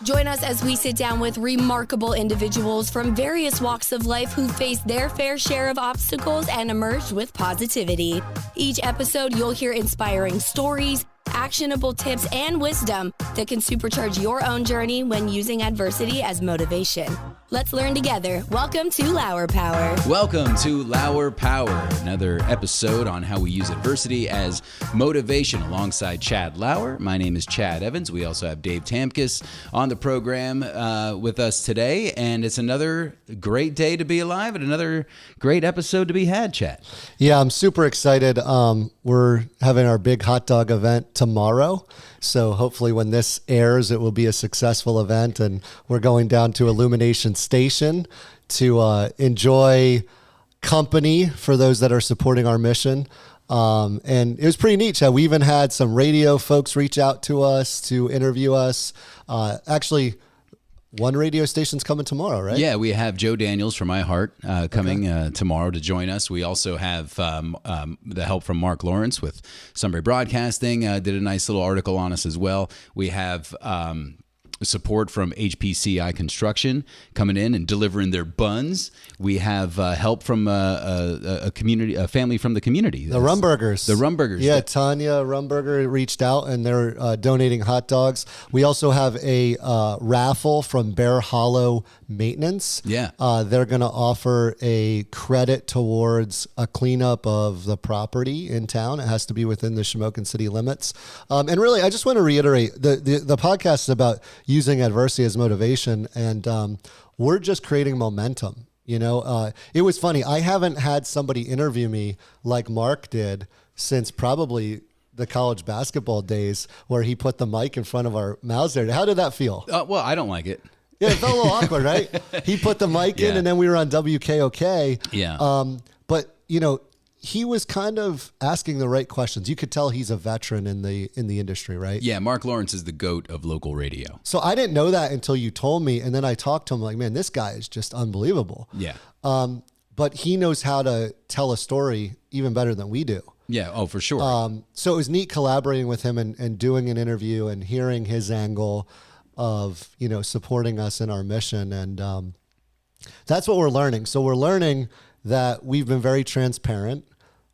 Join us as we sit down with remarkable individuals from various walks of life who faced their fair share of obstacles and emerged with positivity. Each episode, you'll hear inspiring stories, actionable tips, and wisdom that can supercharge your own journey when using adversity as motivation. Let's learn together. Welcome to Lauer Power. Welcome to Lauer Power, another episode on how we use adversity as motivation alongside Chad Lauer. My name is Chad Evans. We also have Dave Tamkus on the program with us today, and it's another great day to be alive and another great episode to be had, Chad. Yeah, I'm super excited. We're having our big hot dog event tomorrow. So hopefully when this airs, it will be a successful event, and we're going down to Illumination Station to enjoy company for those that are supporting our mission. And it was pretty neat. We even had some radio folks reach out to us to interview us. Actually, one radio station's coming tomorrow, right? Yeah, we have Joe Daniels from iHeart coming tomorrow to join us. We also have the help from Mark Lawrence with Sunbury Broadcasting, did a nice little article on us as well. We have support from HPCI Construction coming in and delivering their buns. We have help from a family from the community. The Rumburgers. The Rumburgers. Yeah, Tanya Rumburger reached out, and they're donating hot dogs. We also have a raffle from Bear Hollow Maintenance. Yeah. They're going to offer a credit towards a cleanup of the property in town. It has to be within the Shamokin city limits. And really, I just want to reiterate, the podcast is about using adversity as motivation, and we're just creating momentum. You know, it was funny. I haven't had somebody interview me like Mark did since probably the college basketball days, where he put the mic in front of our mouths there. How did that feel? Well, I don't like it. Yeah, it felt a little awkward, right? He put the mic in, and then we were on WKOK. Yeah. But you know, he was kind of asking the right questions. You could tell he's a veteran in the industry, right? Yeah, Mark Lawrence is the GOAT of local radio. So I didn't know that until you told me, and then I talked to him like, man, this guy is just unbelievable. Yeah. But he knows how to tell a story even better than we do. Yeah, oh, for sure. So it was neat collaborating with him and doing an interview and hearing his angle of, you know, supporting us in our mission. And that's what we're learning. So we're learning that we've been very transparent.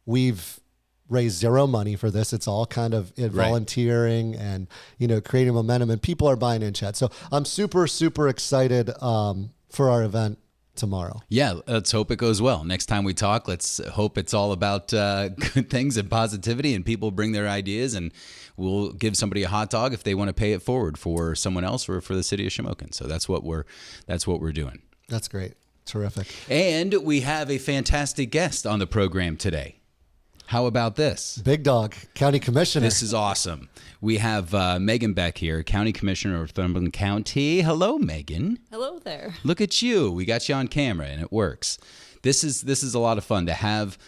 We've raised zero money for this. It's all kind of volunteering and, you know, creating momentum, and people are buying in, Chad. So I'm super, super excited for our event tomorrow. Yeah, let's hope it goes well. Next time we talk, let's hope it's all about good things and positivity, and people bring their ideas, and we'll give somebody a hot dog if they want to pay it forward for someone else or for the city of Shamokin. So that's what we're doing. That's great. Terrific. And we have a fantastic guest on the program today. How about this? Big dog, county commissioner. This is awesome. We have Meghan Beck here, county commissioner of Northumberland County. Hello, Meghan. Hello there. Look at you. We got you on camera, and it works. This is a lot of fun to have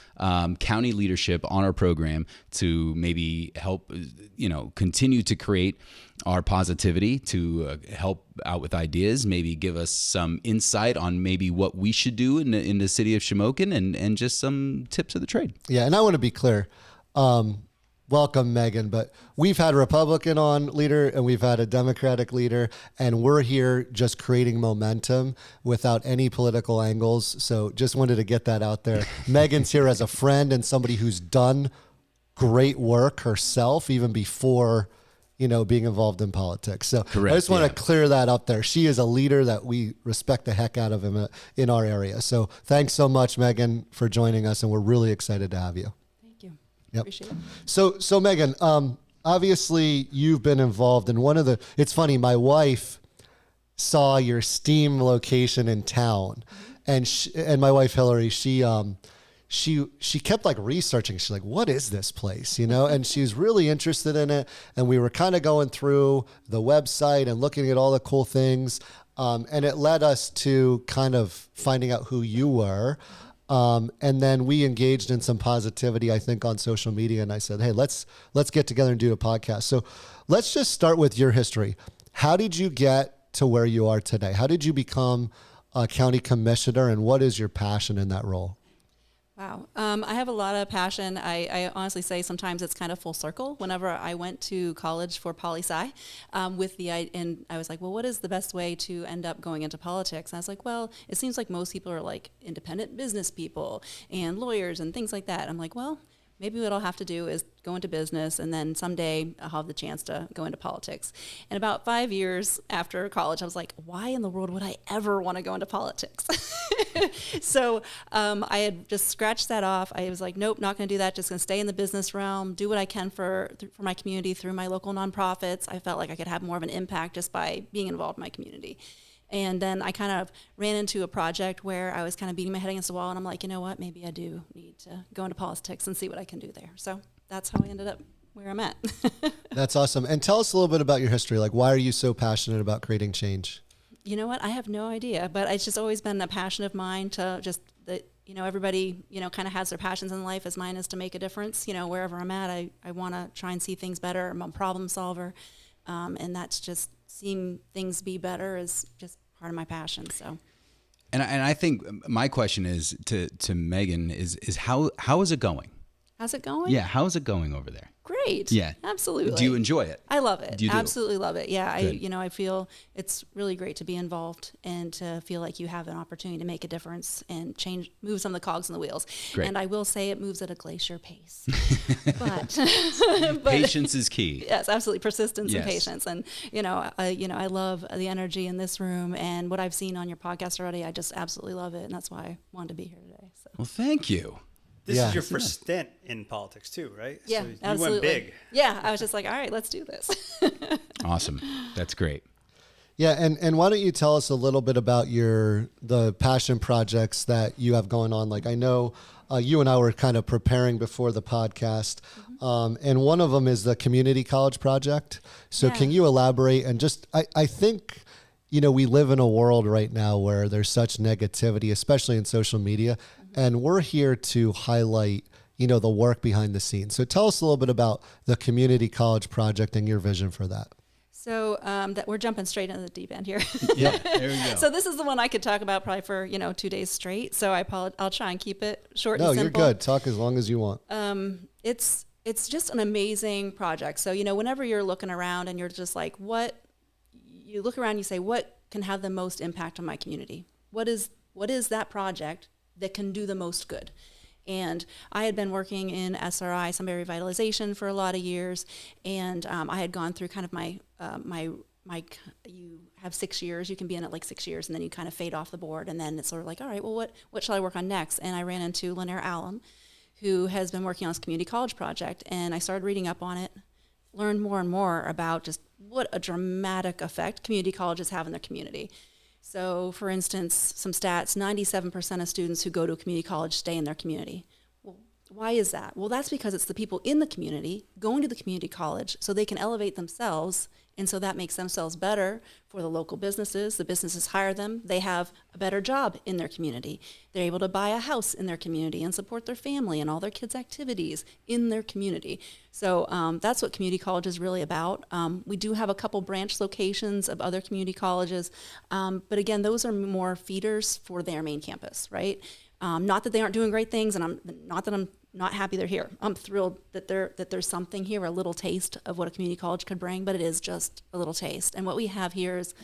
county leadership on our program to maybe help, you know, continue to create our positivity, to help out with ideas, maybe give us some insight on maybe what we should do in the city of Shamokin, and just some tips of the trade. Yeah, and I want to be clear. Welcome, Meghan, but we've had a Republican on leader and we've had a Democratic leader, and we're here just creating momentum without any political angles. So just wanted to get that out there. Meghan's here as a friend and somebody who's done great work herself, even before, you know, being involved in politics. So correct, I just want to clear that up there. She is a leader that we respect the heck out of in our area. So thanks so much, Meghan, for joining us, and we're really excited to have you. Yep. Appreciate it. So Meghan, obviously you've been involved in it's funny, my wife saw your STEAM location in town, and my wife Hillary, she kept like researching. She's like, what is this place? You know, and she was really interested in it. And we were kind of going through the website and looking at all the cool things. And it led us to kind of finding out who you were. And then we engaged in some positivity, I think, on social media. And I said, hey, let's get together and do a podcast. So let's just start with your history. How did you get to where you are today? How did you become a county commissioner, and what is your passion in that role? Wow. I have a lot of passion. I honestly say sometimes it's kind of full circle. Whenever I went to college for poli-sci, and I was like, well, what is the best way to end up going into politics? And I was like, well, it seems like most people are like independent business people and lawyers and things like that. I'm like, well, maybe what I'll have to do is go into business, and then someday I'll have the chance to go into politics. And about 5 years after college, I was like, why in the world would I ever want to go into politics? So I had just scratched that off. I was like, nope, not going to do that. Just going to stay in the business realm, do what I can for my community through my local nonprofits. I felt like I could have more of an impact just by being involved in my community. And then I kind of ran into a project where I was kind of beating my head against the wall, and I'm like, you know what, maybe I do need to go into politics and see what I can do there. So that's how I ended up where I'm at. That's awesome. And tell us a little bit about your history. Like, why are you so passionate about creating change? You know what, I have no idea, but it's just always been a passion of mine to just that, everybody, kind of has their passions in life, as mine is to make a difference. Wherever I'm at, I want to try and see things better. I'm a problem solver. And that's just seeing things be better is just part of my passion. So, and I think my question is to Meghan is how is it going? How's it going? Yeah, how is it going over there? Great. Yeah, absolutely. Do you enjoy it? I love it. You do? Absolutely love it. Yeah, Good. I feel it's really great to be involved and to feel like you have an opportunity to make a difference and move some of the cogs in the wheels. Great. And I will say it moves at a glacier pace. but Patience is key. Yes, absolutely. Persistence Yes. and patience. And, I love the energy in this room, and what I've seen on your podcast already, I just absolutely love it. And that's why I wanted to be here today. So. Well, thank you. This Yeah. is your first stint in politics too, right? Yeah, so you absolutely. went big. Yeah, I was just like, all right, let's do this. Awesome. That's great. Yeah, and why don't you tell us a little bit about the passion projects that you have going on? Like, I know you and I were kind of preparing before the podcast, and one of them is the community college project. So Yeah. can you elaborate? And just, I think, we live in a world right now where there's such negativity, especially in social media, and we're here to highlight, the work behind the scenes. So tell us a little bit about the community college project and your vision for that. So that we're jumping straight into the deep end here. Yeah, there we go. So this is the one I could talk about probably for 2 days straight. So I'll try and keep it short No, and you're simple. good. Talk as long as you want. It's just an amazing project. So whenever you're looking around and you're just like, you look around, and you say, what can have the most impact on my community? What is that project that can do the most good? And I had been working in SRI, Sunbury revitalization, for a lot of years, and I had gone through kind of my you have 6 years, you can be in it like 6 years, and then you kind of fade off the board, and then it's sort of like, all right, well, what shall I work on next? And I ran into Lanier Allen, who has been working on this community college project, and I started reading up on it, learned more and more about just what a dramatic effect community colleges have in their community. So, for instance, some stats, 97% of students who go to a community college stay in their community. Well, why is that? Well, that's because it's the people in the community going to the community college so they can elevate themselves, and so that makes themselves better for the local businesses. The businesses hire them. They have a better job in their community. They're able to buy a house in their community and support their family and all their kids' activities in their community. So that's what community college is really about. We do have a couple branch locations of other community colleges, but again, those are more feeders for their main campus, right? Not that they aren't doing great things, and I'm not happy they're here. I'm thrilled that there's something here, a little taste of what a community college could bring, but it is just a little taste. And what we have here is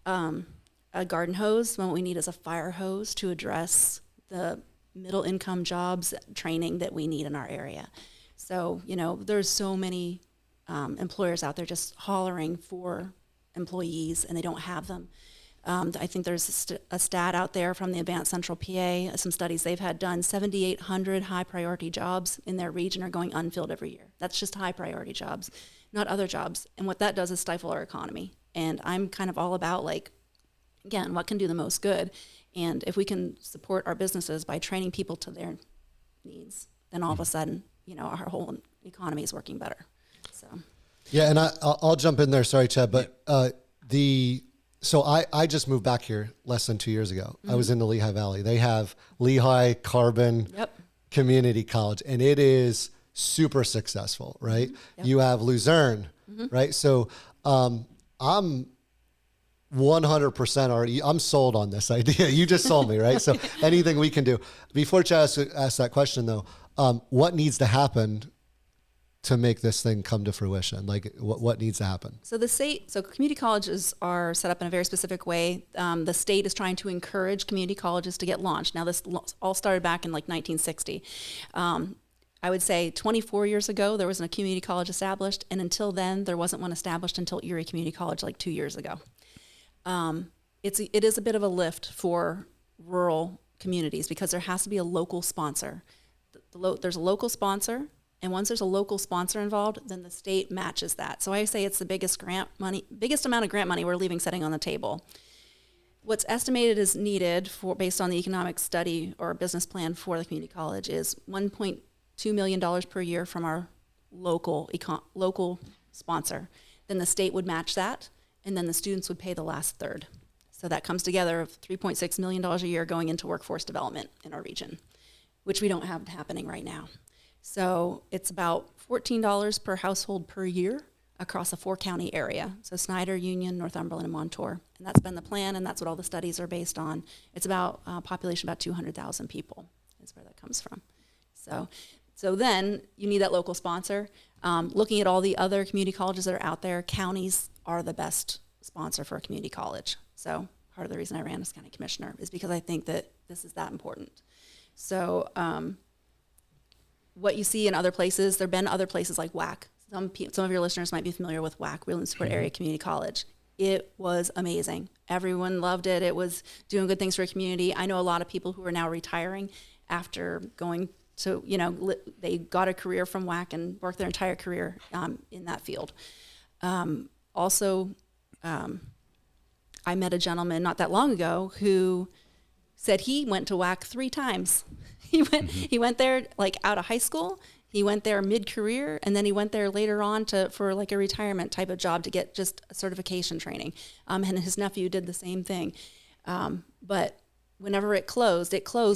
a garden hose, and what we need is a fire hose to address the middle income jobs training that we need in our area. So, there's so many employers out there just hollering for employees, and they don't have them. I think there's a stat out there from the Advanced Central PA, some studies they've had done, 7,800 high priority jobs in their region are going unfilled every year. That's just high priority jobs, not other jobs. And what that does is stifle our economy. And I'm kind of all about, again, what can do the most good? And if we can support our businesses by training people to their needs, then all of a sudden, our whole economy is working better. So. Yeah, and I'll jump in there. Sorry, Chad, but So I just moved back here less than 2 years ago. I was in the Lehigh Valley. They have Lehigh Carbon Community College, and it is super successful, right? Yep. You have Luzerne, right? So I'm 100% already. I'm sold on this idea. You just sold me, right? So anything we can do. Before Chad asks that question, though, what needs to happen to make this thing come to fruition? Like, what needs to happen? So community colleges are set up in a very specific way. The state is trying to encourage community colleges to get launched. Now, this all started back in like 1960. I would say 24 years ago, there wasn't a community college established, and until then, there wasn't one established until Erie Community College like 2 years ago. It is a bit of a lift for rural communities because there has to be a local sponsor. There's a local sponsor, and once there's a local sponsor involved, then the state matches that. So I say it's the biggest amount of grant money we're leaving sitting on the table. What's estimated is needed based on the economic study or business plan for the community college is $1.2 million per year from our local sponsor. Then the state would match that, and then the students would pay the last third. So that comes together of $3.6 million a year going into workforce development in our region, which we don't have happening right now. So it's about $14 per household per year across a 4-county area. So Snyder, Union, Northumberland, and Montour. And that's been the plan, and that's what all the studies are based on. It's about population about 200,000 people is where that comes from. So then you need that local sponsor. Looking at all the other community colleges that are out there, counties are the best sponsor for a community college. So part of the reason I ran as county commissioner is because I think that this is that important. So what you see in other places, there have been other places like WAC. Some of your listeners might be familiar with WAC, Wheeling Support Area Community College. It was amazing. Everyone loved it. It was doing good things for a community. I know a lot of people who are now retiring after going to, they got a career from WAC and worked their entire career in that field. I met a gentleman not that long ago who said he went to WAC 3 times. He went there like out of high school. He went there mid-career, and then he went there later on for like a retirement type of job to get just a certification training. And his nephew did the same thing. But whenever it closed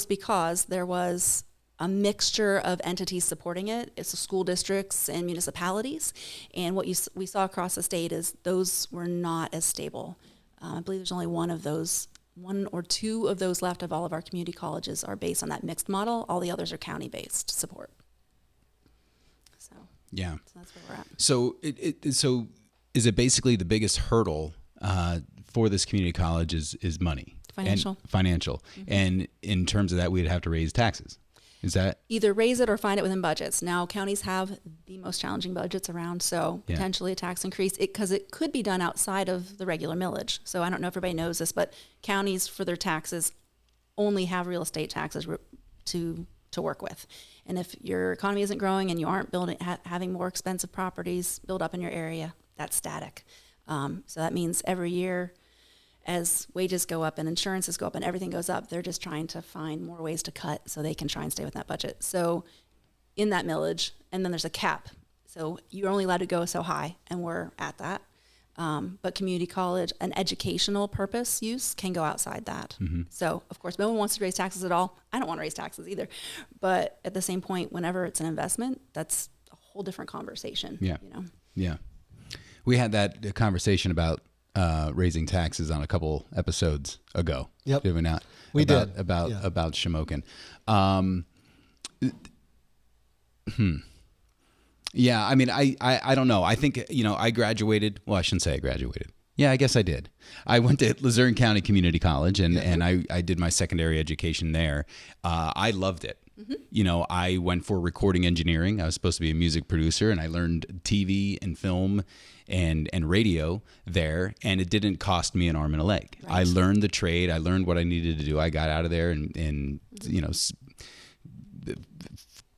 because there was a mixture of entities supporting it. It's the school districts and municipalities. And what we saw across the state is those were not as stable. I believe there's only one or two of those left of all of our community colleges are based on that mixed model. All the others are county-based support. So that's where we're at. So so is it basically the biggest hurdle for this community college is money? Financial. Mm-hmm. And in terms of that, we'd have to raise taxes. Is that either raise it or find it within budgets? Now, counties have the most challenging budgets around, so potentially a tax increase because it could be done outside of the regular millage. So I don't know if everybody knows this, but counties for their taxes only have real estate taxes to work with. And if your economy isn't growing and you aren't having more expensive properties build up in your area, that's static. So that means every year, as wages go up and insurances go up and everything goes up, they're just trying to find more ways to cut so they can try and stay within that budget. So in that millage, and then there's a cap. So you're only allowed to go so high, and we're at that. But community college, an educational purpose use can go outside that. Mm-hmm. So, of course, no one wants to raise taxes at all. I don't want to raise taxes either. But at the same point, whenever it's an investment, that's a whole different conversation. Yeah. Yeah. We had that conversation about raising taxes on a couple episodes ago. Yep. Did we not? We about, did. About Shamokin. Yeah, I mean, I don't know. I think, I graduated. Well, I shouldn't say I graduated. Yeah, I guess I did. I went to Luzerne County Community College, and I did my secondary education there. I loved it. Mm-hmm. I went for recording engineering. I was supposed to be a music producer, and I learned TV and film and radio there, and it didn't cost me an arm and a leg. Right. I learned the trade. I learned what I needed to do. I got out of there in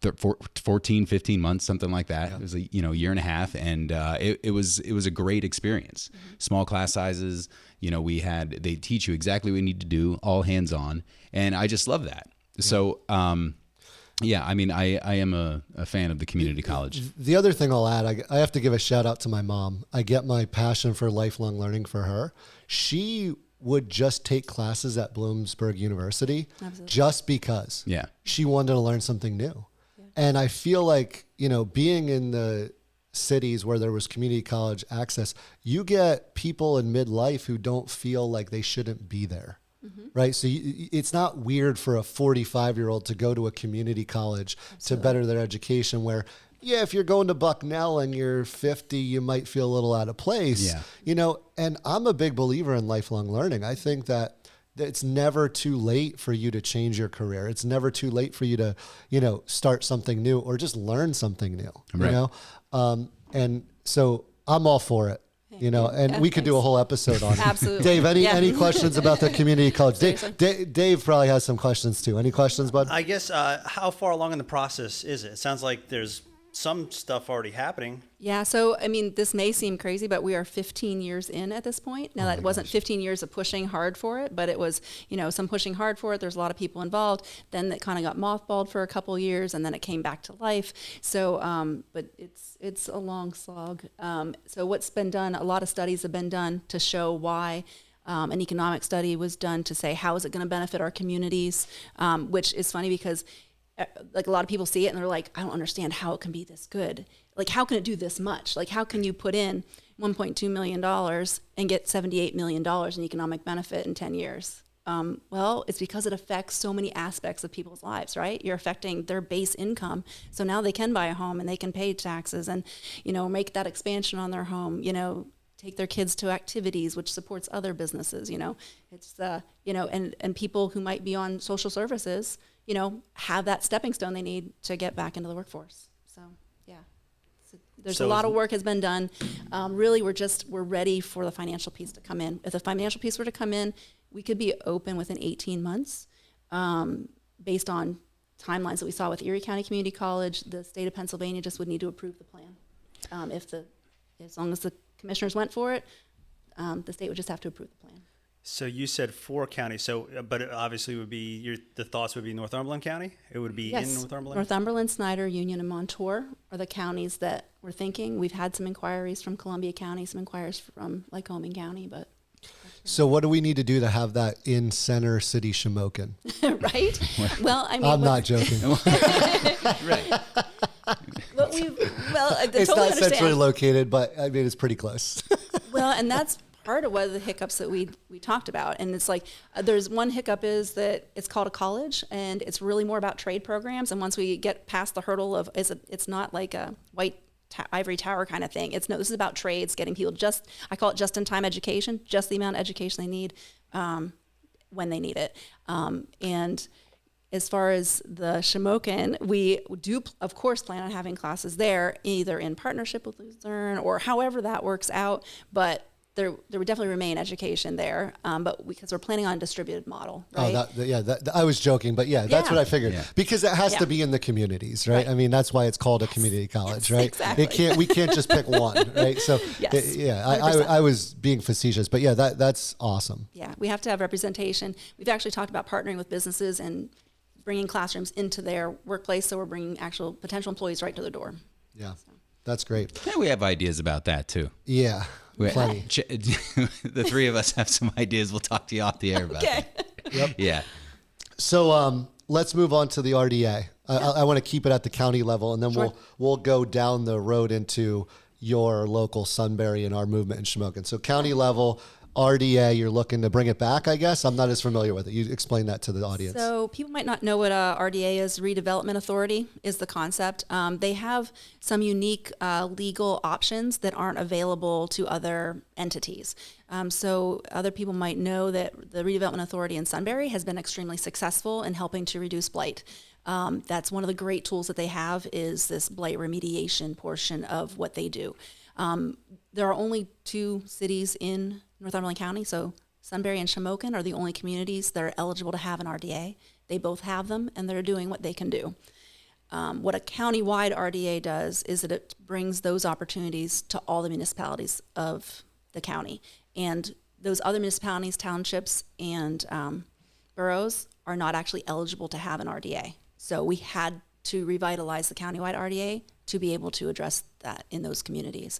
14, 15 months, something like that. Yeah. It was a year and a half, and it was a great experience. Mm-hmm. Small class sizes. They teach you exactly what you need to do, all hands on, and I just love that. Yeah. So yeah, I mean, I am a fan of the community college. The other thing I'll add, I have to give a shout out to my mom. I get my passion for lifelong learning for her. She would just take classes at Bloomsburg University. Absolutely. Just because she wanted to learn something new. Yeah. And I feel like, being in the cities where there was community college access, you get people in midlife who don't feel like they shouldn't be there. Right. So it's not weird for a 45-year-old to go to a community college to better their education where, yeah, if you're going to Bucknell and you're 50, you might feel a little out of place, and I'm a big believer in lifelong learning. I think that it's never too late for you to change your career. It's never too late for you to, start something new or just learn something new, and so I'm all for it. And we could do a whole episode on it. Absolutely. Dave, any questions about the community college? Dave probably has some questions too. Any questions, bud? I guess how far along in the process is it? It sounds like there's some stuff already happening. Yeah. So, this may seem crazy, but we are 15 years in at this point. Now, that wasn't 15 years of pushing hard for it, but it was, some pushing hard for it. There's a lot of people involved. Then it kind of got mothballed for a couple of years, and then it came back to life. So, but it's a long slog. So what's been done, a lot of studies have been done to show why. An economic study was done to say, how is it going to benefit our communities? Which is funny because like a lot of people see it and they're like, I don't understand how it can be this good. Like, how can it do this much? Like, how can you put in $1.2 million and get $78 million in economic benefit in 10 years? Well, it's because it affects so many aspects of people's lives, right? You're affecting their base income. So now they can buy a home and they can pay taxes and, make that expansion on their home, take their kids to activities, which supports other businesses, it's, and people who might be on social services, have that stepping stone they need to get back into the workforce. So, yeah, there's a lot of work has been done. Really, we're ready for the financial piece to come in. If the financial piece were to come in, we could be open within 18 months, based on timelines that we saw with Erie County Community College. The state of Pennsylvania just would need to approve the plan. As long as the commissioners went for it, the state would just have to approve the plan. So you said 4 counties. So, but it obviously would be the thoughts would be Northumberland County. It would be in Northumberland. Northumberland, Snyder, Union, and Montour are the counties that we're thinking. We've had some inquiries from Columbia County, some inquiries from Lycoming County, but. So what do we need to do to have that in Center City Shamokin? Right. Well, I'm not joking. Right. But it's not centrally located, but it's pretty close. Well, and that's part of one of the hiccups that we talked about. And it's like, there's one hiccup is that it's called a college and it's really more about trade programs. And once we get past the hurdle of, it's not like a white ivory tower kind of thing. This is about trades, getting people I call it just-in-time education, just the amount of education they need when they need it. And as far as the Shamokin, we do, of course, plan on having classes there, either in partnership with Luzerne or however that works out. But there would definitely remain education there, but because we're planning on a distributed model, right? I was joking, but that's what I figured. Yeah. Because it has to be in the communities, right? That's why it's called a community college, right? Exactly. We can't just pick one, right? So I was being facetious, but that's awesome. Yeah, we have to have representation. We've actually talked about partnering with businesses and bringing classrooms into their workplace, so we're bringing actual potential employees right to the door. Yeah, that's great. Yeah, we have ideas about that too. Yeah. Plenty. The three of us have some ideas. We'll talk to you off the air about it. Yep. Yeah. So let's move on to the RDA. I want to keep it at the county level, and then we'll go down the road into your local Sunbury and our movement in Shamokin. So county level, RDA, you're looking to bring it back, I guess? I'm not as familiar with it. You explain that to the audience. So people might not know what RDA is. Redevelopment Authority is the concept. They have some unique legal options that aren't available to other entities. So other people might know that the Redevelopment Authority in Sunbury has been extremely successful in helping to reduce blight. That's one of the great tools that they have is this blight remediation portion of what they do. There are only 2 cities in Northumberland County, so Sunbury and Shamokin are the only communities that are eligible to have an RDA. They both have them, and they're doing what they can do. What a county-wide RDA does is that it brings those opportunities to all the municipalities of the county. And those other municipalities, townships, and boroughs are not actually eligible to have an RDA. So we had to revitalize the countywide RDA to be able to address that in those communities.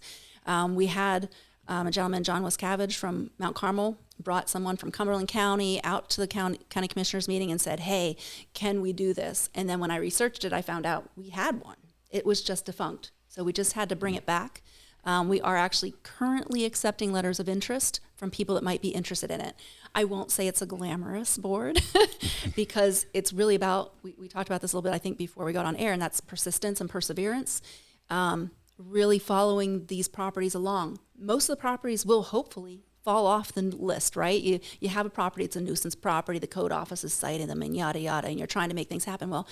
We had a gentleman, John Wascavage from Mount Carmel, brought someone from Cumberland County out to the county commissioners meeting and said, hey, can we do this? And then when I researched it, I found out we had one. It was just defunct. So we just had to bring it back. We are actually currently accepting letters of interest from people that might be interested in it. I won't say it's a glamorous board because it's really about, we talked about this a little bit, I think, before we got on air, and that's persistence and perseverance, really following these properties along. Most of the properties will hopefully fall off the list, right? You have a property, it's a nuisance property, the code office is citing them and yada, yada, and you're trying to make things happen. Well,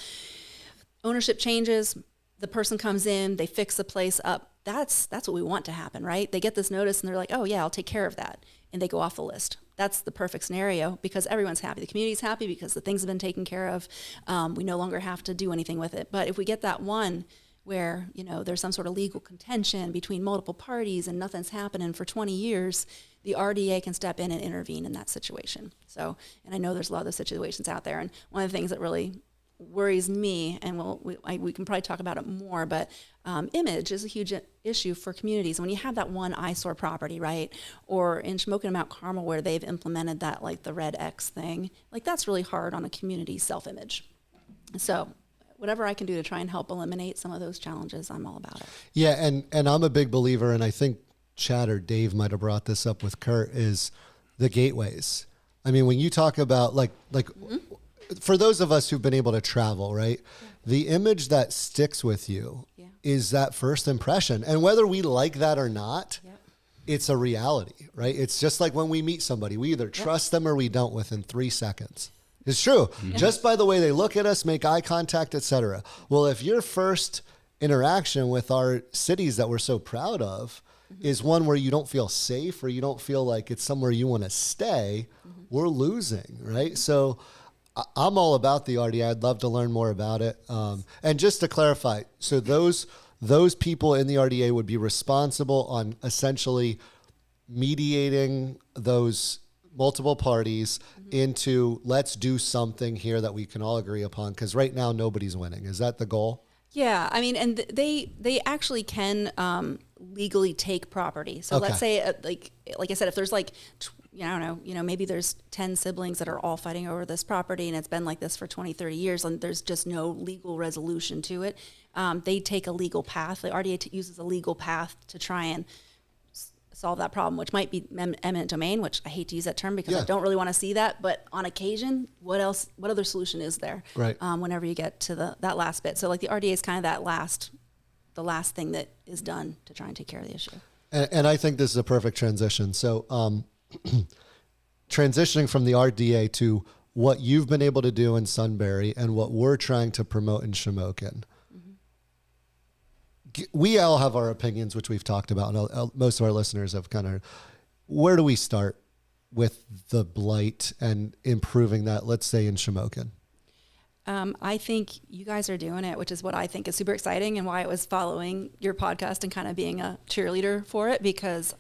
ownership changes, the person comes in, they fix the place up. That's what we want to happen, right? They get this notice and they're like, oh yeah, I'll take care of that. And they go off the list. That's the perfect scenario because everyone's happy. The community's happy because the things have been taken care of. We no longer have to do anything with it. But if we get that one where, there's some sort of legal contention between multiple parties and nothing's happening for 20 years, the RDA can step in and intervene in that situation. So, and I know there's a lot of those situations out there. And one of the things that really worries me, and we can probably talk about it more, but image is a huge issue for communities. When you have that one eyesore property, right, or in Shamokin and Mount Carmel where they've implemented that, like the red X thing, like that's really hard on a community's self-image. So whatever I can do to try and help eliminate some of those challenges, I'm all about it. Yeah, and I'm a big believer, and I think Chad or Dave might have brought this up with Kurt, is the gateways. I mean, when you talk about like for those of us who've been able to travel, right, the image that sticks with you is that first impression. And whether we like that or not, it's a reality, right? It's just like when we meet somebody, we either trust them or we don't within 3 seconds. It's true. Just by the way they look at us, make eye contact, etc. Well, if your first interaction with our cities that we're so proud of is one where you don't feel safe or you don't feel like it's somewhere you want to stay, we're losing, right? So I'm all about the RDA. I'd love to learn more about it. And just to clarify, so those people in the RDA would be responsible on essentially mediating those multiple parties into let's do something here that we can all agree upon, because right now nobody's winning. Is that the goal? Yeah, I mean, and they actually can legally take property. So let's say, like I said, if there's like, I don't know, maybe there's 10 siblings that are all fighting over this property and it's been like this for 20, 30 years and there's just no legal resolution to it. They take a legal path. The RDA uses a legal path to try and solve that problem, which might be eminent domain, which I hate to use that term because I don't really want to see that. But on occasion, what other solution is there? Right. Whenever you get to that last bit. So like the RDA is kind of the last thing that is done to try and take care of the issue. And I think this is a perfect transition. So, transitioning from the RDA to what you've been able to do in Sunbury and what we're trying to promote in Shamokin. We all have our opinions, which we've talked about, and most of our listeners have kind of, where do we start with the blight and improving that, let's say in Shamokin? I think you guys are doing it, which is what I think is super exciting and why I was following your podcast and kind of being a cheerleader for it, because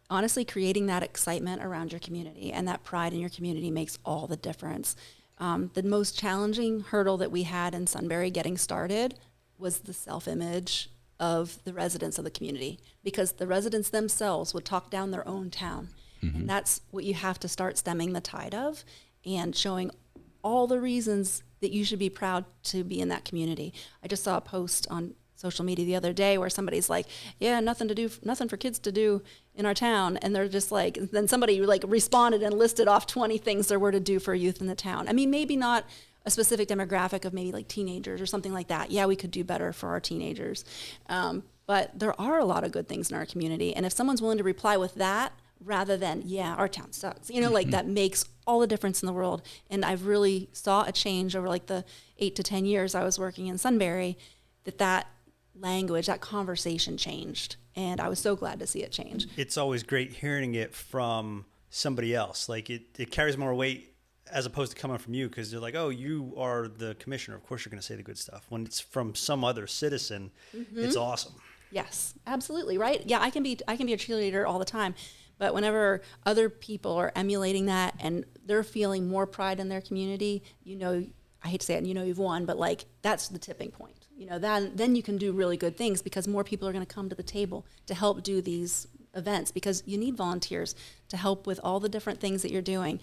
honestly, creating that excitement around your community and that pride in your community makes all the difference. The most challenging hurdle that we had in Sunbury getting started was the self-image of the residents of the community, because the residents themselves would talk down their own town. And that's what you have to start stemming the tide of and showing all the reasons that you should be proud to be in that community. I just saw a post on social media the other day where somebody's like, yeah, nothing for kids to do in our town. And they're just like, then somebody like responded and listed off 20 things there were to do for youth in the town. I mean, maybe not a specific demographic of maybe like teenagers or something like that. Yeah, we could do better for our teenagers. But there are a lot of good things in our community. And if someone's willing to reply with that, rather than, yeah, our town sucks, like that makes all the difference in the world. And I've really saw a change over like the 8 to 10 years I was working in Sunbury, that language, that conversation changed. And I was so glad to see it change. It's always great hearing it from somebody else. Like it carries more weight as opposed to coming from you, because they're like, oh, you are the commissioner. Of course you're going to say the good stuff. When it's from some other citizen, it's awesome. Yes, absolutely. Right. Yeah. I can be a cheerleader all the time, but whenever other people are emulating that and they're feeling more pride in their community, I hate to say it, you've won, but like, that's the tipping point. Then you can do really good things, because more people are going to come to the table to help do these events, because you need volunteers to help with all the different things that you're doing.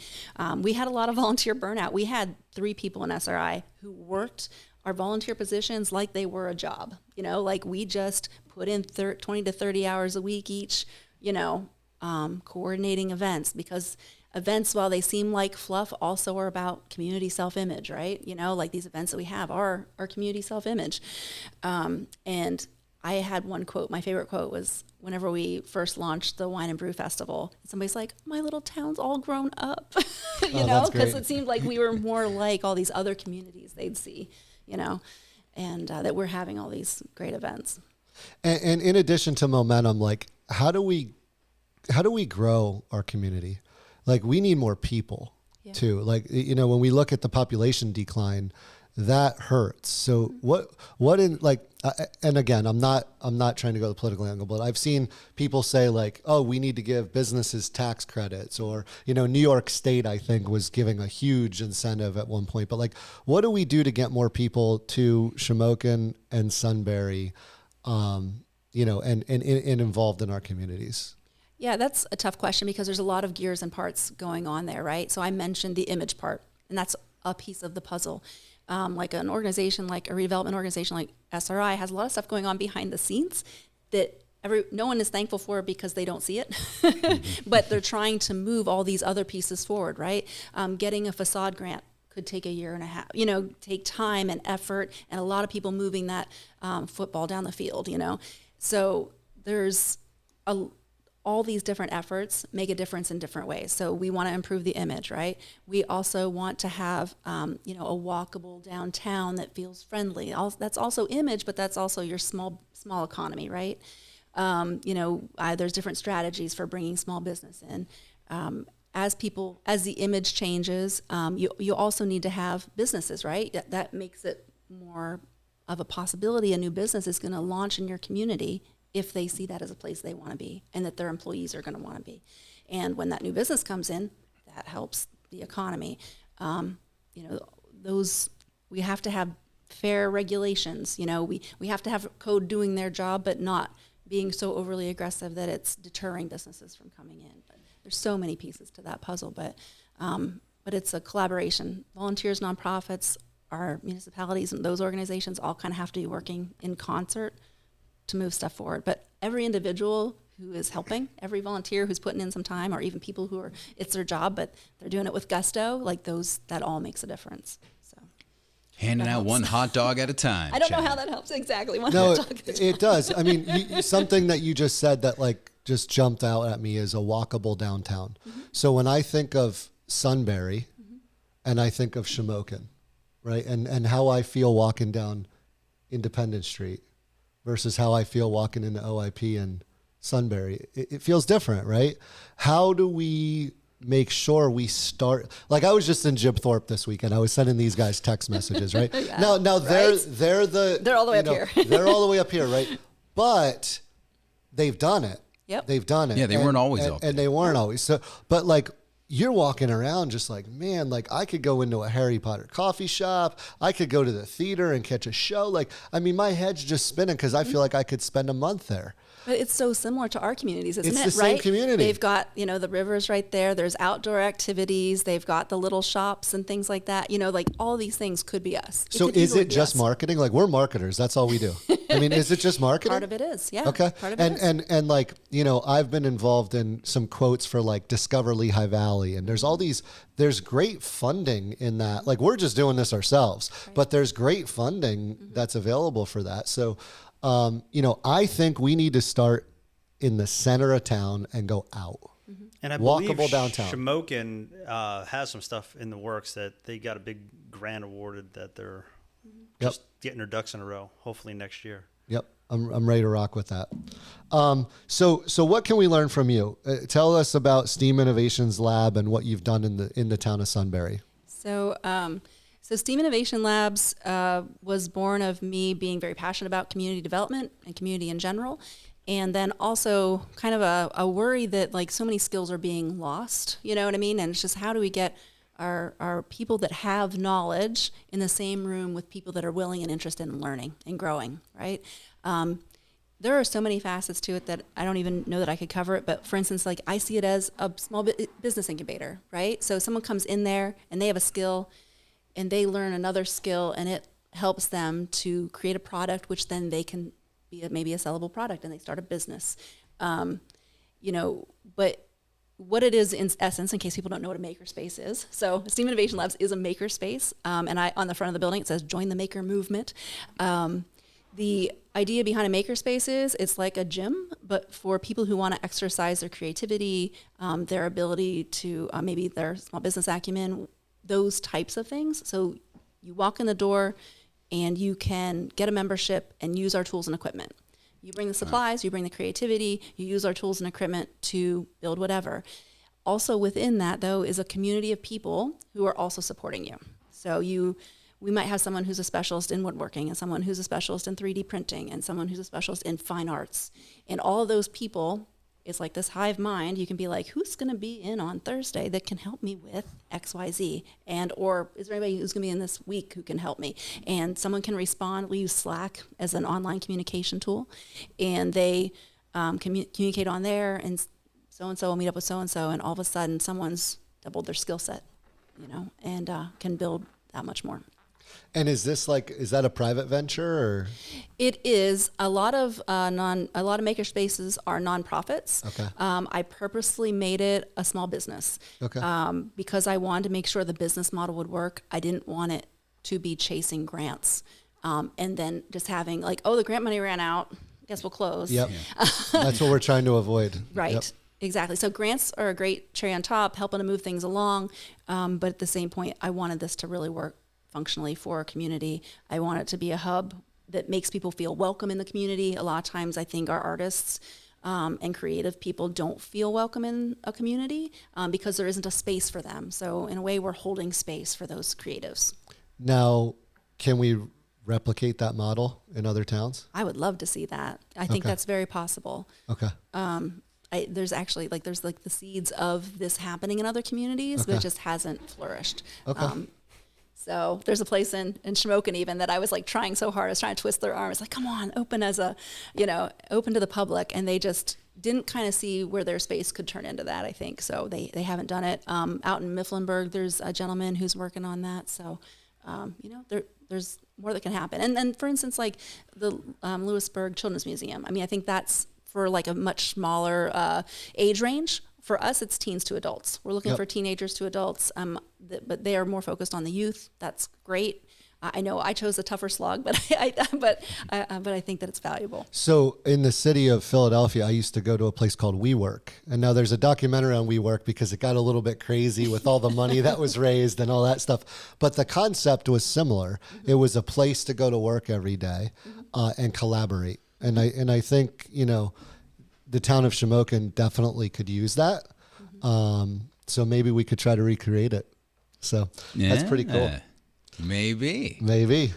We had a lot of volunteer burnout. We had 3 people in SRI who worked our volunteer positions like they were a job. Like we just put in 20 to 30 hours a week each, coordinating events, because events, while they seem like fluff, also are about community self-image, right? Like these events that we have are community self-image. And I had one quote, my favorite quote was whenever we first launched the Wine and Brew Festival, somebody's like, my little town's all grown up, because it seemed like we were more like all these other communities they'd see, and that we're having all these great events. And in addition to momentum, like how do we grow our community? Like we need more people too. Like, when we look at the population decline, that hurts. So what in like, and again, I'm not trying to go the political angle, but I've seen people say like, oh, we need to give businesses tax credits, or, New York State, I think, was giving a huge incentive at one point. But like, what do we do to get more people to Shamokin and Sunbury, and involved in our communities? Yeah, that's a tough question because there's a lot of gears and parts going on there, right? So I mentioned the image part, and that's a piece of the puzzle. Like an organization, like a redevelopment organization like SRI has a lot of stuff going on behind the scenes that no one is thankful for because they don't see it, but they're trying to move all these other pieces forward, right? Getting a facade grant could take a year and a half, take time and effort, and a lot of people moving that football down the field, So there's all these different efforts make a difference in different ways. So we want to improve the image, right? We also want to have, a walkable downtown that feels friendly. That's also image, but that's also your small economy, right? There's different strategies for bringing small business in. As the image changes, you also need to have businesses, right? That makes it more of a possibility. A new business is going to launch in your community if they see that as a place they want to be and that their employees are going to want to be. And when that new business comes in, that helps the economy. We have to have fair regulations. We have to have code doing their job, but not being so overly aggressive that it's deterring businesses from coming in. But there's so many pieces to that puzzle, but it's a collaboration. Volunteers, nonprofits, our municipalities, and those organizations all kind of have to be working in concert to move stuff forward. But every individual who is helping, every volunteer who's putting in some time, or even people who it's their job, but they're doing it with gusto, like that all makes a difference. So handing out one hot dog at a time. I don't know how that helps exactly. Hot dog at a time. It does. I mean, something that you just said that like just jumped out at me is a walkable downtown. Mm-hmm. So when I think of Sunbury and I think of Shamokin, right? And how I feel walking down Independence Street versus how I feel walking into OIP and Sunbury. It feels different, right? How do we make sure we start? Like I was just in Jim Thorpe this weekend. I was sending these guys text messages, right? Yeah, now they're right? They're all the way up here. They're all the way up here, right? But they've done it. Yep. They've done it. Yeah, they weren't always up there. And they weren't always. So, but like you're walking around just like, man, like I could go into a Harry Potter coffee shop. I could go to the theater and catch a show. Like, I mean, my head's just spinning because I feel like I could spend a month there. But it's so similar to our communities, isn't it? It's the same community. They've got, the rivers right there. There's outdoor activities. They've got the little shops and things like that. Like all these things could be us. So is it just marketing? Like we're marketers. That's all we do. I mean, is it just marketing? Part of it is, yeah. Okay. Part of it is. And like, I've been involved in some quotes for like Discover Lehigh Valley, and there's great funding in that. Like we're just doing this ourselves, right. But there's great funding that's available for that. So, I think we need to start in the center of town and go out. Mm-hmm. And I walkable believe downtown. Shamokin has some stuff in the works that they got a big grant awarded that they're just getting their ducks in a row. Hopefully next year. Yep, I'm ready to rock with that. So what can we learn from you? Tell us about STEAM Innovations Lab and what you've done in the town of Sunbury. So STEAM Innovation Labs was born of me being very passionate about community development and community in general. And then also kind of a worry that like so many skills are being lost, you know what I mean? And it's just how do we get our people that have knowledge in the same room with people that are willing and interested in learning and growing, right? There are so many facets to it that I don't even know that I could cover it. But for instance, like I see it as a small business incubator, right? So someone comes in there and they have a skill and they learn another skill and it helps them to create a product, which then they can be maybe a sellable product, and they start a business. But what it is in essence, in case people don't know what a makerspace is. So STEAM Innovation Labs is a makerspace. And on the front of the building, it says join the maker movement. The idea behind a makerspace is it's like a gym, but for people who want to exercise their creativity, their ability to maybe their small business acumen, those types of things. So you walk in the door and you can get a membership and use our tools and equipment. You bring the supplies, you bring the creativity, you use our tools and equipment to build whatever. Also within that, though, is a community of people who are also supporting you. So we might have someone who's a specialist in woodworking, and someone who's a specialist in 3D printing, and someone who's a specialist in fine arts. And all of those people, it's like this hive mind. You can be like, who's going to be in on Thursday that can help me with X, Y, Z? Or is there anybody who's going to be in this week who can help me? And someone can respond. We use Slack as an online communication tool, and they communicate on there, and so-and-so will meet up with so-and-so, and all of a sudden someone's doubled their skill set, and can build that much more. And is that a private venture or? It is. A lot of maker spaces are nonprofits. Okay. I purposely made it a small business. Okay. Because I wanted to make sure the business model would work. I didn't want it to be chasing grants, and then just having the grant money ran out. Guess we'll close. Yep. That's what we're trying to avoid. Right. Yep. Exactly. So grants are a great cherry on top, helping to move things along. But at the same point, I wanted this to really work functionally for a community. I want it to be a hub that makes people feel welcome in the community. A lot of times I think our artists and creative people don't feel welcome in a community because there isn't a space for them. So in a way, we're holding space for those creatives. Now, can we replicate that model in other towns? I would love to see that. I think that's very possible. Okay. There's actually there's the seeds of this happening in other communities, but it just hasn't flourished. Okay. So there's a place in Shamokin even that I was trying so hard. I was trying to twist their arm. It's come on, open open to the public. And they just didn't kind of see where their space could turn into that, I think. So they haven't done it. Out in Mifflinburg, there's a gentleman who's working on that. So, there's more that can happen. And then, for instance, the Lewisburg Children's Museum. I think that's for a much smaller age range. For us, it's teens to adults. We're looking for teenagers to adults, but they are more focused on the youth. That's great. I know I chose a tougher slog, but I think that it's valuable. So in the city of Philadelphia, I used to go to a place called WeWork, and now there's a documentary on WeWork because it got a little bit crazy with all the money that was raised and all that stuff. But the concept was similar. Mm-hmm. It was a place to go to work every day and collaborate. And I think the town of Shamokin definitely could use that. So maybe we could try to recreate it. So that's pretty cool. Maybe.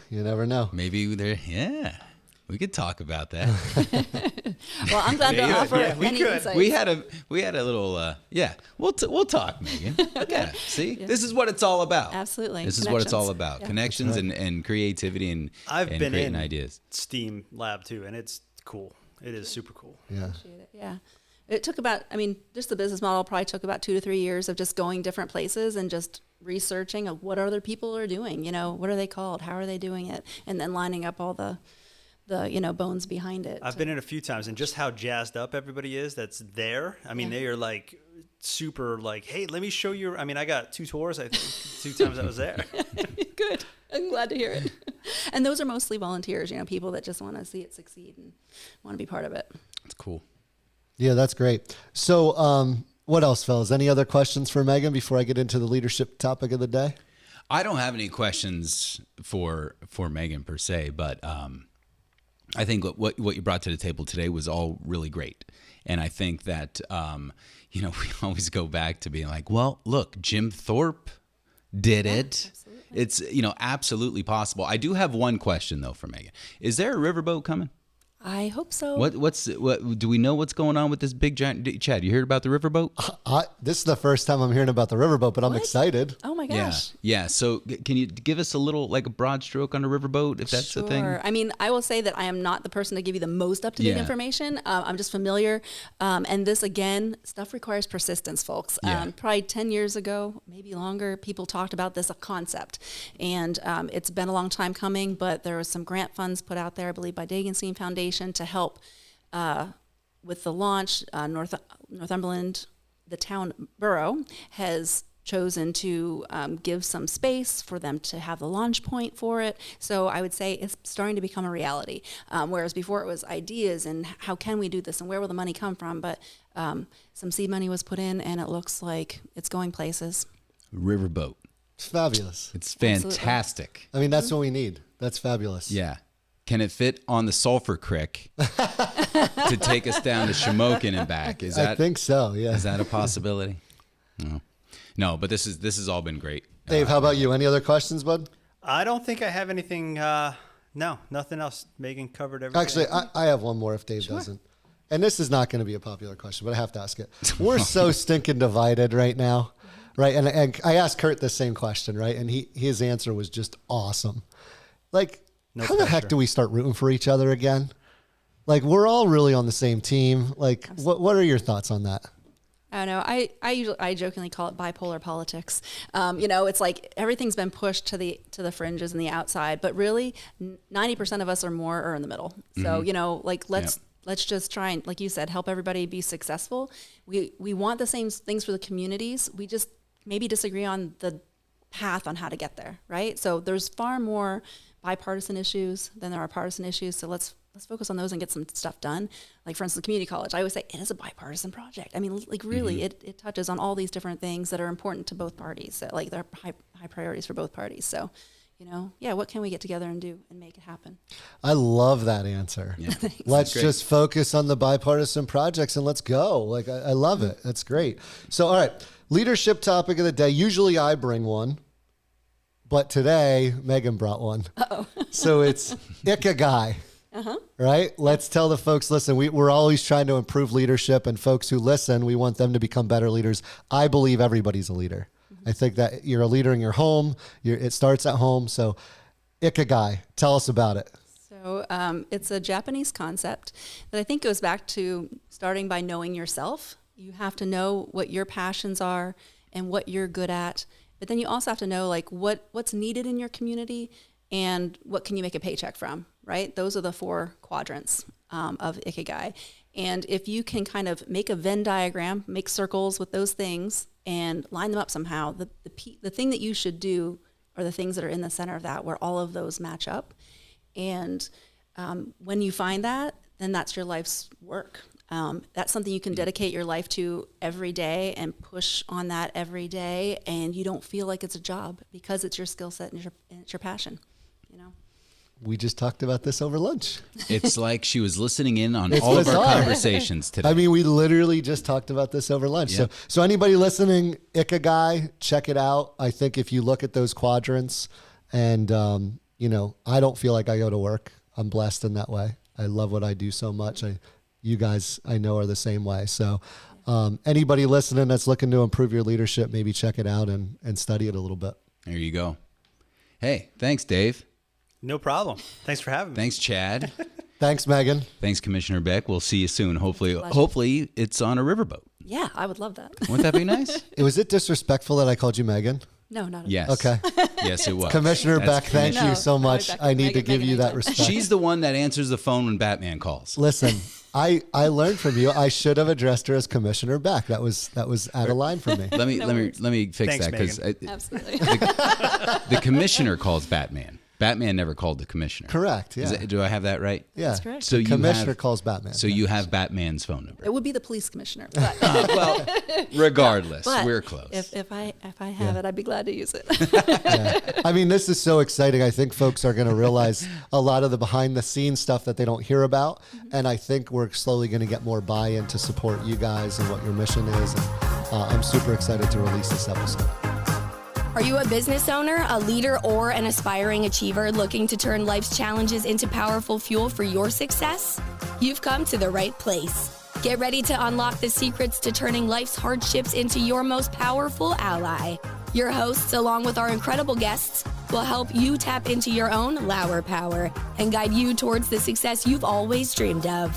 You never know. Maybe we could talk about that. Well, I'm glad to offer any insights. We had a little, we'll talk, Megan. Okay. Yeah. See, this is what it's all about. Absolutely. This is what it's all about. Yeah. Connections and creativity and creating ideas. STEAM lab too, and it's cool. It is super cool. Yeah. Appreciate it. Yeah. It took about, just the business model probably took about 2 to 3 years of just going different places and just researching of what other people are doing, what are they called? How are they doing it? And then lining up all the bones behind it. I've been in a few times, and just how jazzed up everybody is that's there. They are super hey, let me show you. I got 2 tours, I think, 2 times I was there. Good. I'm glad to hear it. And those are mostly volunteers, people that just want to see it succeed and want to be part of it. It's cool. Yeah, that's great. So what else, fellas? Any other questions for Megan before I get into the leadership topic of the day? I don't have any questions for Megan per se, but I think what you brought to the table today was all really great. And I think that, we always go back to being well, look, Jim Thorpe did it. Absolutely. It's, absolutely possible. I do have one question, though, for Megan. Is there a riverboat coming? I hope so. What do we know what's going on with this big giant Chad? You heard about the riverboat? This is the first time I'm hearing about the riverboat, but I'm What? excited. Oh my gosh. Yeah. So can you give us a little, like a broad stroke on a riverboat, if that's the thing? I mean, I will say that I am not the person to give you the most up-to-date information. I'm just familiar. And this, again, stuff requires persistence, folks. Yeah. Probably 10 years ago, maybe longer, people talked about this concept. And it's been a long time coming, but there was some grant funds put out there, I believe, by Dagenstein Foundation to help with the launch. Northumberland, the town borough, has chosen to give some space for them to have the launch point for it. So I would say it's starting to become a reality. Whereas before it was ideas and how can we do this and where will the money come from? But some seed money was put in and it looks like it's going places. Riverboat. It's fabulous. It's fantastic. I mean, that's what we need. That's fabulous. Yeah. Can it fit on the Sulphur Creek to take us down to Shamokin and back? I think so, yeah. Is that a possibility? No, but this has all been great. Dave, how about you? Any other questions, bud? I don't think I have anything. No, nothing else. Meghan covered everything. Actually, I have one more if Dave doesn't. And this is not going to be a popular question, but I have to ask it. We're so stinking divided right now, right? And I asked Kurt the same question, right? And his answer was just awesome. Like, how the heck do we start rooting for each other again? Like, we're all really on the same team. Like, what are your thoughts on that? I don't know. I jokingly call it bipolar politics. It's like everything's been pushed to the fringes and the outside, but really 90% of us or more are in the middle. So, let's just try and, like you said, help everybody be successful. We want the same things for the communities. We just maybe disagree on the path on how to get there, right? So there's far more bipartisan issues than there are partisan issues. So let's focus on those and get some stuff done. Like, for instance, community college, I always say it is a bipartisan project. I mean, like, really, it touches on all these different things that are important to both parties. So, like, they're high priorities for both parties. So, what can we get together and do and make it happen? I love that answer. Yeah. Let's just focus on the bipartisan projects and let's go. Like, I love it. That's great. So, all right, leadership topic of the day. Usually I bring one, but today Meghan brought one. Uh-oh. So it's Ikigai. Right? Let's tell the folks, listen, we're always trying to improve leadership, and folks who listen, we want them to become better leaders. I believe everybody's a leader. I think that you're a leader in your home. It starts at home. So Ikigai, tell us about it. So it's a Japanese concept that I think goes back to starting by knowing yourself. You have to know what your passions are and what you're good at. But then you also have to know, like, what's needed in your community and what can you make a paycheck from, right? Those are the 4 quadrants of Ikigai. And if you can kind of make a Venn diagram, make circles with those things and line them up somehow, the thing that you should do are the things that are in the center of that, where all of those match up. And when you find that, then that's your life's work. That's something you can dedicate your life to every day and push on that every day, and you don't feel like it's a job because it's your skill set and it's your passion. We just talked about this over lunch. It's like she was listening in on all of our conversations today. I mean, we literally just talked about this over lunch. Yep. So anybody listening, Ikigai, check it out. I think if you look at those quadrants, and I don't feel like I go to work. I'm blessed in that way. I love what I do so much. You guys, I know, are the same way. So anybody listening that's looking to improve your leadership, maybe check it out and study it a little bit. There you go. Hey, thanks, Dave. No problem. Thanks for having me. Thanks, Chad. Thanks, Meghan. Thanks, Commissioner Beck. We'll see you soon. Hopefully it's on a riverboat. Yeah, I would love that. Wouldn't that be nice? Was it disrespectful that I called you Meghan? No, not at all. Yes. Okay. Yes, it was. Commissioner Beck, thank you so much. I need to give you that respect. She's the one that answers the phone when Batman calls. Listen, I learned from you. I should have addressed her as Commissioner Beck. That was out of line for me. Let me fix that, because absolutely the commissioner calls Batman. Batman never called the commissioner. Correct. Yeah. Do I have that right? Yeah. That's correct. So the commissioner calls Batman. So you have Batman's phone number. It would be the police commissioner. But well, regardless, but we're close. If I have it, I'd be glad to use it. Yeah. I mean, this is so exciting. I think folks are going to realize a lot of the behind the scenes stuff that they don't hear about. And I think we're slowly going to get more buy-in to support you guys and what your mission is. And I'm super excited to release this episode. Are you a business owner, a leader, or an aspiring achiever looking to turn life's challenges into powerful fuel for your success? You've come to the right place. Get ready to unlock the secrets to turning life's hardships into your most powerful ally. Your hosts, along with our incredible guests, will help you tap into your own Lauer power and guide you towards the success you've always dreamed of.